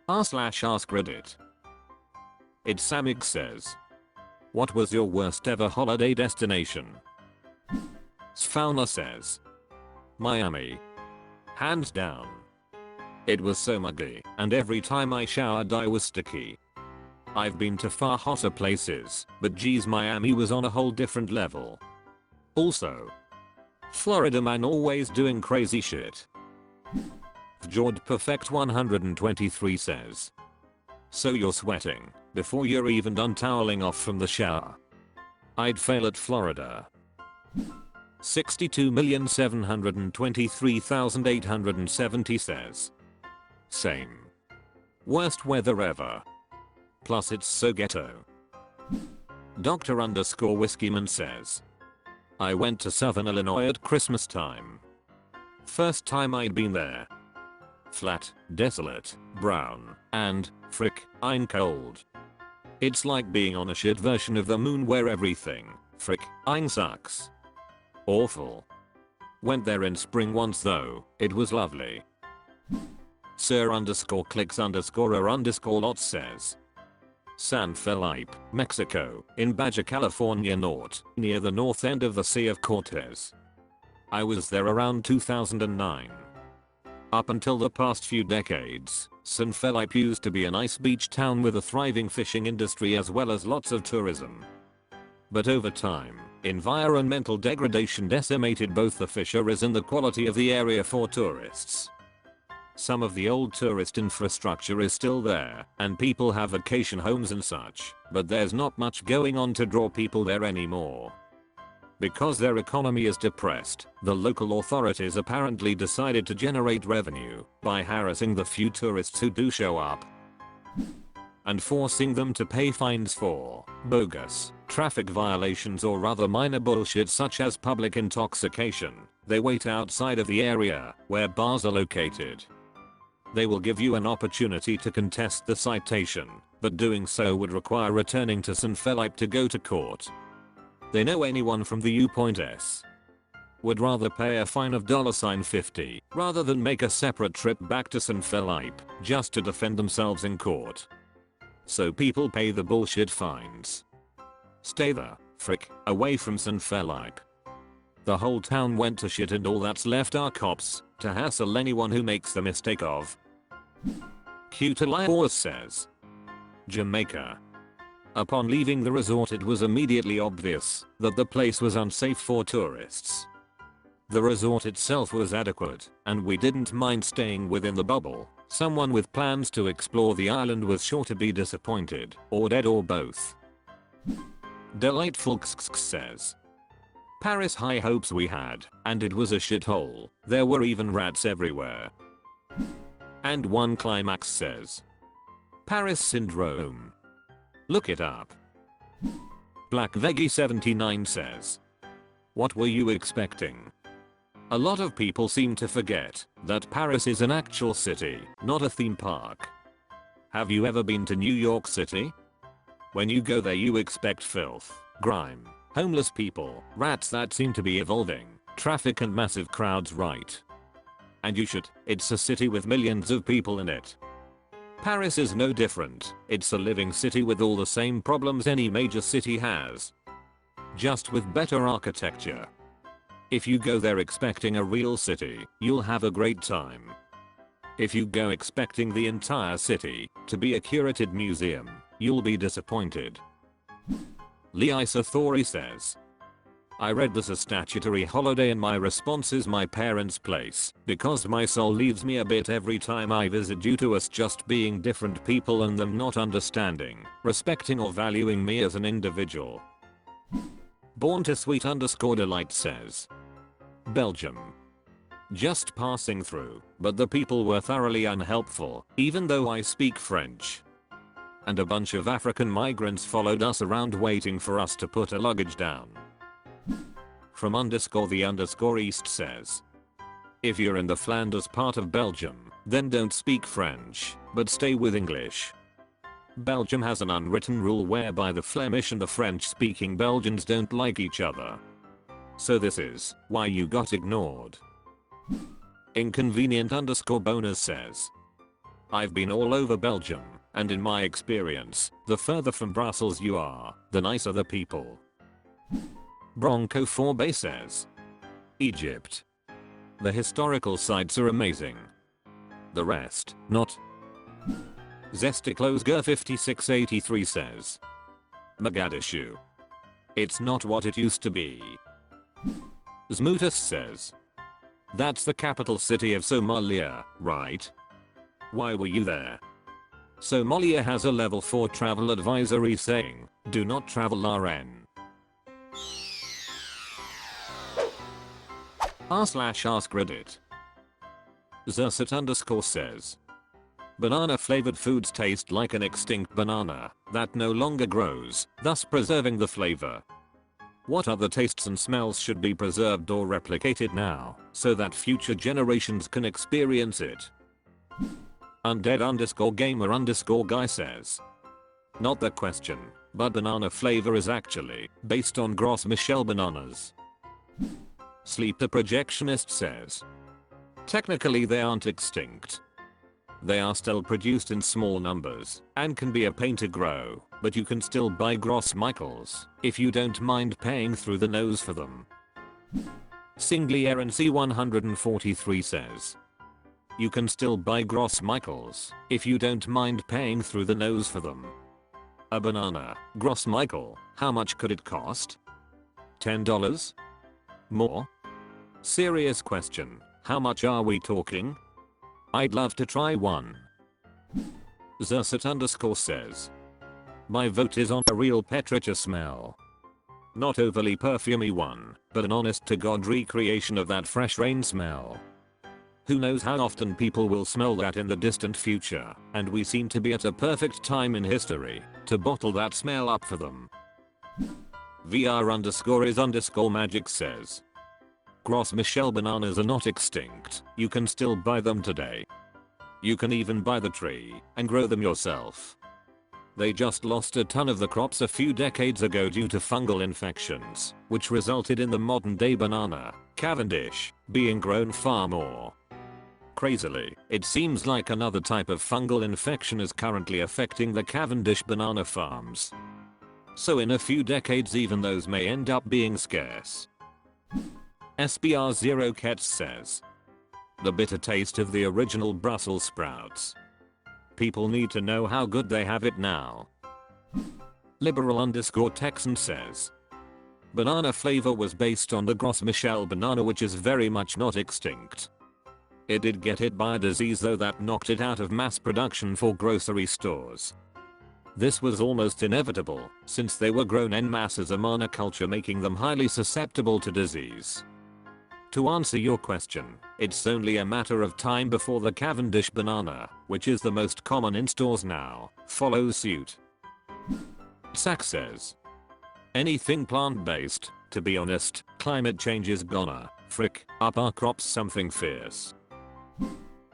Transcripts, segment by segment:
r/AskReddit. It's Samig says. What was your worst ever holiday destination? Sfauna says. Miami. Hands down. It was so muggy, and every time I showered I was sticky. I've been to far hotter places, but geez, Miami was on a whole different level. Also, Florida man always doing crazy shit. Jord Perfect 123 says. So you're sweating before you're even done toweling off from the shower. I'd fail at Florida. 62,723,870 says. Same. Worst weather ever. Plus it's so ghetto. Dr_Whiskeyman says. I went to Southern Illinois at Christmas time. First time I'd been there. Flat, desolate, brown, and, frick, I'm cold. It's like being on a shit version of the moon where everything, frick, I'm sucks. Awful. Went there in spring once though, it was lovely. Sir_clicks_a_lot says. San Felipe, Mexico, in Baja California Norte, near the north end of the Sea of Cortez. I was there around 2009. Up until the past few decades, San Felipe used to be a nice beach town with a thriving fishing industry as well as lots of tourism. But over time, environmental degradation decimated both the fisheries and the quality of the area for tourists. Some of the old tourist infrastructure is still there, and people have vacation homes and such, but there's not much going on to draw people there anymore. Because their economy is depressed, the local authorities apparently decided to generate revenue by harassing the few tourists who do show up and forcing them to pay fines for bogus traffic violations or other minor bullshit such as public intoxication. They wait outside of the area where bars are located. They will give you an opportunity to contest the citation, but doing so would require returning to San Felipe to go to court. They know anyone from the U.S. would rather pay a fine of $50 rather than make a separate trip back to San Felipe just to defend themselves in court. So people pay the bullshit fines. Stay the frick away from San Felipe. The whole town went to shit and all that's left are cops to hassle anyone who makes the mistake of. Cutelios says. Jamaica. Upon leaving the resort it was immediately obvious that the place was unsafe for tourists. The resort itself was adequate, and we didn't mind staying within the bubble. Someone with plans to explore the island was sure to be disappointed, or dead or both. Delightful says. Paris high hopes we had, and it was a shithole. There were even rats everywhere. And one climax says. Paris syndrome. Look it up. Black Veggie 79 says. What were you expecting? A lot of people seem to forget that Paris is an actual city, not a theme park. Have you ever been to New York City? When you go there you expect filth, grime, homeless people, rats that seem to be evolving, traffic and massive crowds, right? And you should. It's a city with millions of people in it. Paris is no different. It's a living city with all the same problems any major city has. Just with better architecture. If you go there expecting a real city, you'll have a great time. If you go expecting the entire city to be a curated museum, you'll be disappointed. Leisa Thori says. I read this a statutory holiday and my response is my parents' place, because my soul leaves me a bit every time I visit due to us just being different people and them not understanding, respecting or valuing me as an individual. Born to sweet_delight says. Belgium. Just passing through, but the people were thoroughly unhelpful, even though I speak French. And a bunch of African migrants followed us around waiting for us to put our luggage down. From _the_east says. If you're in the Flanders part of Belgium, then don't speak French, but stay with English. Belgium has an unwritten rule whereby the Flemish and the French-speaking Belgians don't like each other. So this is why you got ignored. Inconvenient_bonus says. I've been all over Belgium, and in my experience, the further from Brussels you are, the nicer the people. Bronco 4bay says. Egypt. The historical sites are amazing. The rest, not. Zesticlosger 5683 says. Mogadishu. It's not what it used to be. Zmutus says. That's the capital city of Somalia, right? Why were you there? Somalia has a level 4 travel advisory saying, do not travel RN. r/AskReddit. Zersit_ says. Banana flavored foods taste like an extinct banana that no longer grows, thus preserving the flavor. What other tastes and smells should be preserved or replicated now so that future generations can experience it? Undead_gamer_guy says. Not the question, but banana flavor is actually based on Gros Michel bananas. Sleep the projectionist says. Technically they aren't extinct. They are still produced in small numbers and can be a pain to grow, but you can still buy Gros Michels if you don't mind paying through the nose for them. Singly RNC 143 says. You can still buy Gros Michels if you don't mind paying through the nose for them. A banana, Gros Michel, how much could it cost? $10? More? Serious question, how much are we talking? I'd love to try one. Zersit_ says. My vote is on a real petrichor smell. Not overly perfumey one, but an honest to God recreation of that fresh rain smell. Who knows how often people will smell that in the distant future, and we seem to be at a perfect time in history to bottle that smell up for them. VR_is_magic says. Gros Michel bananas are not extinct, you can still buy them today. You can even buy the tree and grow them yourself. They just lost a ton of the crops a few decades ago due to fungal infections, which resulted in the modern day banana, Cavendish, being grown far more. Crazily, it seems like another type of fungal infection is currently affecting the Cavendish banana farms. So in a few decades even those may end up being scarce. SBR0Kets says. The bitter taste of the original Brussels sprouts. People need to know how good they have it now. Liberal_Texan says. Banana flavor was based on the Gros Michel banana, which is very much not extinct. It did get hit by a disease though that knocked it out of mass production for grocery stores. This was almost inevitable since they were grown en masse as a monoculture, making them highly susceptible to disease. To answer your question, it's only a matter of time before the Cavendish banana, which is the most common in stores now, follows suit. Sack says. Anything plant-based, to be honest, climate change is gonna frick up our crops something fierce.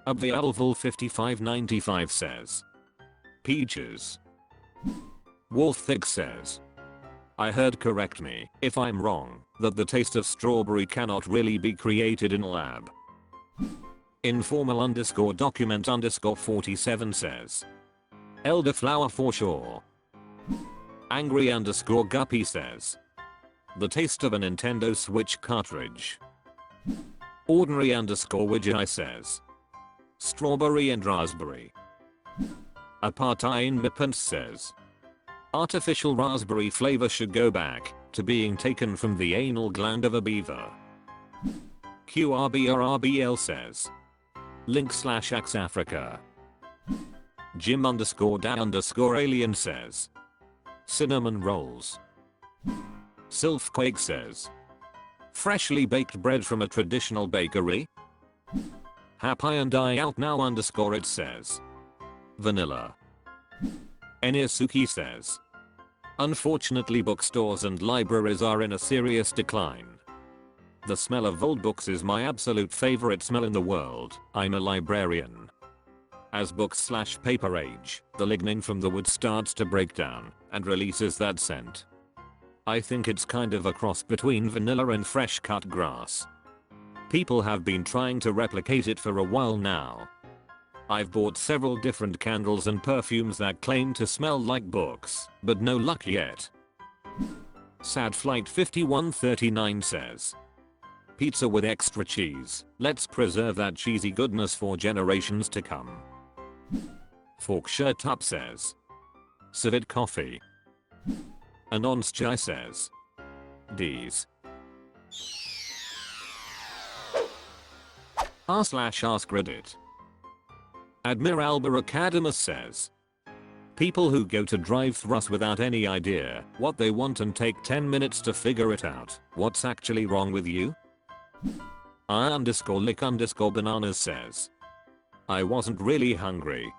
Abvialvul5595 says. Peaches. Wolfthig says. I heard, correct me if I'm wrong, that the taste of strawberry cannot really be created in a lab. Informal_document_47 says. Elderflower for sure. Angry_guppy says. The taste of a Nintendo Switch cartridge. Ordinary_widget says. Strawberry and raspberry. Apartain Mipant says. Artificial raspberry flavor should go back to being taken from the anal gland of a beaver. QRBRRBL says. Link/Ax Africa. Jim_Da_alien says. Cinnamon rolls. Sylphquake says. Freshly baked bread from a traditional bakery. Happy and I out now_it says. Vanilla. Enisuki says. Unfortunately bookstores and libraries are in a serious decline. The smell of old books is my absolute favorite smell in the world. I'm a librarian. As books/paper age, the lignin from the wood starts to break down and releases that scent. I think it's kind of a cross between vanilla and fresh cut grass. People have been trying to replicate it for a while now. I've bought several different candles and perfumes that claim to smell like books, but no luck yet. Sad Flight 5139 says, pizza with extra cheese. Let's preserve that cheesy goodness for generations to come. Fork Shirt Up says, civet coffee. Anons Chai says, D's. r/AskReddit. Admiral Baracadamus says, people who go to drive-thrus without any idea what they want and take 10 minutes to figure it out. What's actually wrong with you? I_lick_bananas says, I wasn't really hungry.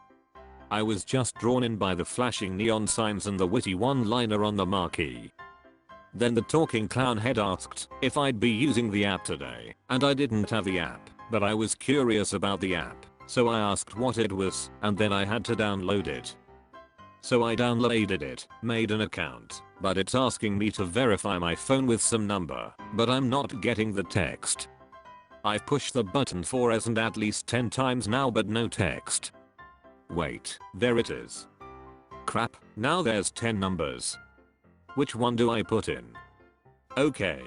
I was just drawn in by the flashing neon signs and the witty one-liner on the marquee. Then the talking clown head asked if I'd be using the app today, and I didn't have the app, but I was curious about the app, so I asked what it was, and then I had to download it. So I downloaded it, made an account, but it's asking me to verify my phone with some number, but I'm not getting the text. I've pushed the button for at least 10 times now but no text. Wait, there it is. Crap, now there's 10 numbers. Which one do I put in? Okay.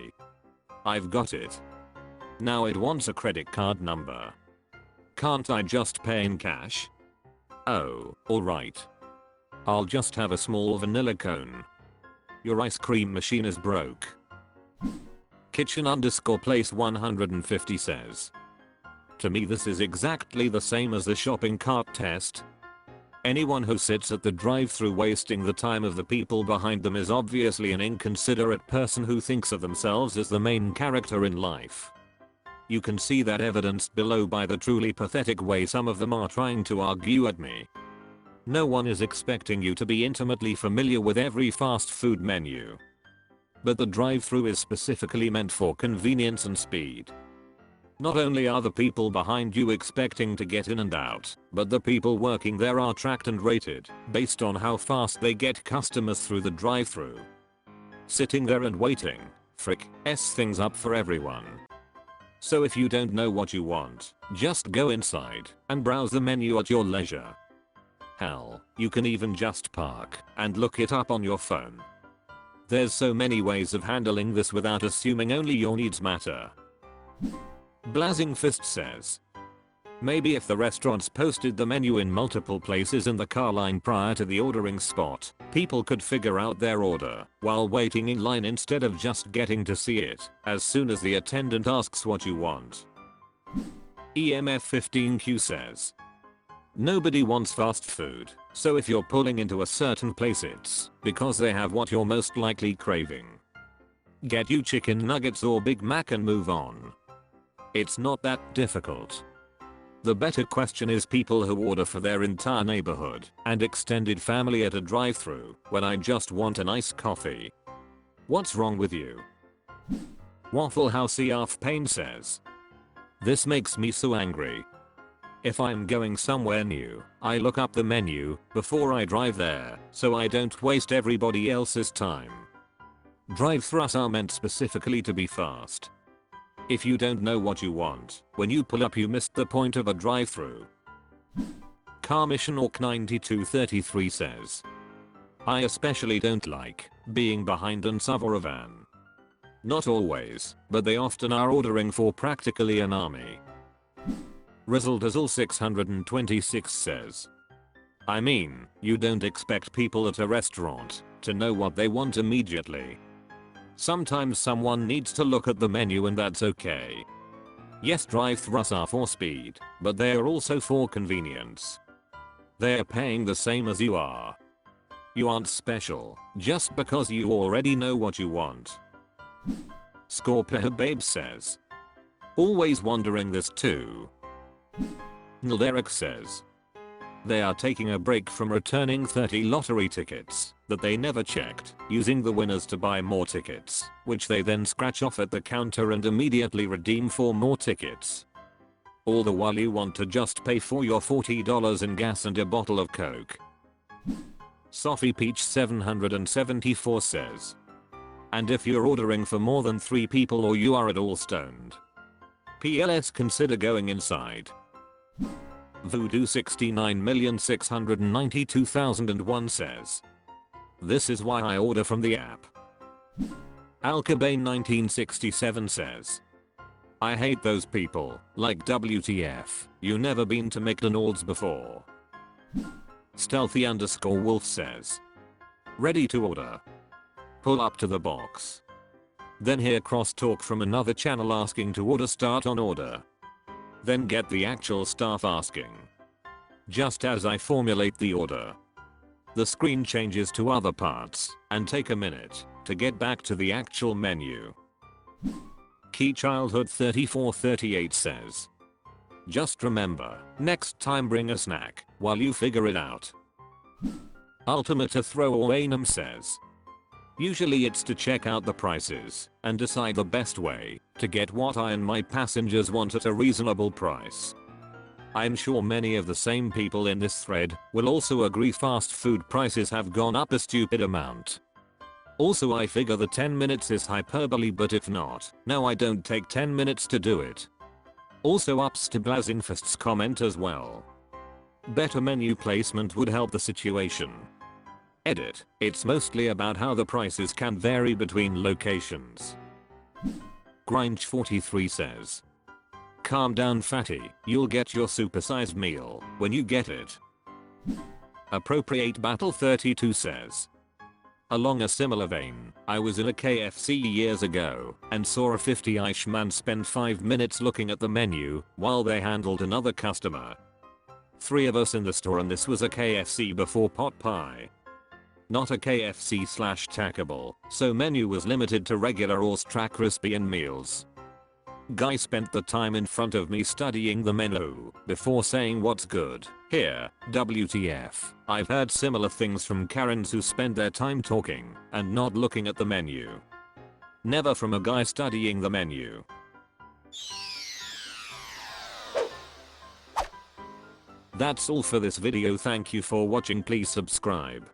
I've got it. Now it wants a credit card number. Can't I just pay in cash? Oh, alright. I'll just have a small vanilla cone. Your ice cream machine is broke. Kitchen_place 150 says, to me this is exactly the same as the shopping cart test. Anyone who sits at the drive-thru wasting the time of the people behind them is obviously an inconsiderate person who thinks of themselves as the main character in life. You can see that evidenced below by the truly pathetic way some of them are trying to argue at me. No one is expecting you to be intimately familiar with every fast food menu. But the drive-thru is specifically meant for convenience and speed. Not only are the people behind you expecting to get in and out, but the people working there are tracked and rated based on how fast they get customers through the drive-thru. Sitting there and waiting, s things up for everyone. So if you don't know what you want, just go inside and browse the menu at your leisure. Hell, you can even just park and look it up on your phone. There's so many ways of handling this without assuming only your needs matter. Blazing Fist says, maybe if the restaurants posted the menu in multiple places in the car line prior to the ordering spot, people could figure out their order while waiting in line instead of just getting to see it as soon as the attendant asks what you want. EMF15Q says, nobody wants fast food, so if you're pulling into a certain place it's because they have what you're most likely craving. Get you chicken nuggets or Big Mac and move on. It's not that difficult. The better question is people who order for their entire neighborhood and extended family at a drive-thru when I just want an iced coffee. What's wrong with you? Waffle House EF Payne says, this makes me so angry. If I'm going somewhere new, I look up the menu before I drive there so I don't waste everybody else's time. Drive-thrus are meant specifically to be fast. If you don't know what you want, when you pull up you missed the point of a drive-thru. Car Mission Orc 9233 says, I especially don't like being behind in sub or a van. Not always, but they often are ordering for practically an army. Rizzle 626 says, I mean, you don't expect people at a restaurant to know what they want immediately. Sometimes someone needs to look at the menu and that's okay. Yes, drive-thrus are for speed, but they are also for convenience. They're paying the same as you are. You aren't special just because you already know what you want. Scorpio Babe says, always wondering this too. Nilderic says, they are taking a break from returning 30 lottery tickets that they never checked, using the winners to buy more tickets, which they then scratch off at the counter and immediately redeem for more tickets. All the while you want to just pay for your $40 in gas and a bottle of Coke. Sophie Peach 774 says, and if you're ordering for more than 3 people or you are at all stoned, PLS consider going inside. Voodoo 69,692,001 says, "This is why I order from the app." Alcabane 1967 says, "I hate those people, like WTF, you never been to McDonald's before." Stealthy_wolf says, "Ready to order. Pull up to the box. Then hear crosstalk from another channel asking to order, start on order. Then get the actual staff asking. Just as I formulate the order, the screen changes to other parts and take a minute to get back to the actual menu." Key Childhood 3438 says, "Just remember, next time bring a snack while you figure it out." Ultimate to Throwaway Num says, "Usually it's to check out the prices and decide the best way to get what I and my passengers want at a reasonable price." I'm sure many of the same people in this thread will also agree fast food prices have gone up a stupid amount. Also, I figure the 10 minutes is hyperbole, but if not, no, I don't take 10 minutes to do it. Also ups to Blazinfest's comment as well. Better menu placement would help the situation. Edit, it's mostly about how the prices can vary between locations. Grinch43 says, "Calm down fatty, you'll get your supersized meal when you get it." Appropriate Battle 32 says, "Along a similar vein, I was in a KFC years ago and saw a 50-ish man spend 5 minutes looking at the menu while they handled another customer. 3 of us in the store, and this was a KFC before pot pie. Not a KFC/tackable, so menu was limited to regular or extra crispy and meals. Guy spent the time in front of me studying the menu before saying what's good here. WTF. I've heard similar things from Karens who spend their time talking and not looking at the menu. Never from a guy studying the menu." That's all for this video. Thank you for watching. Please subscribe.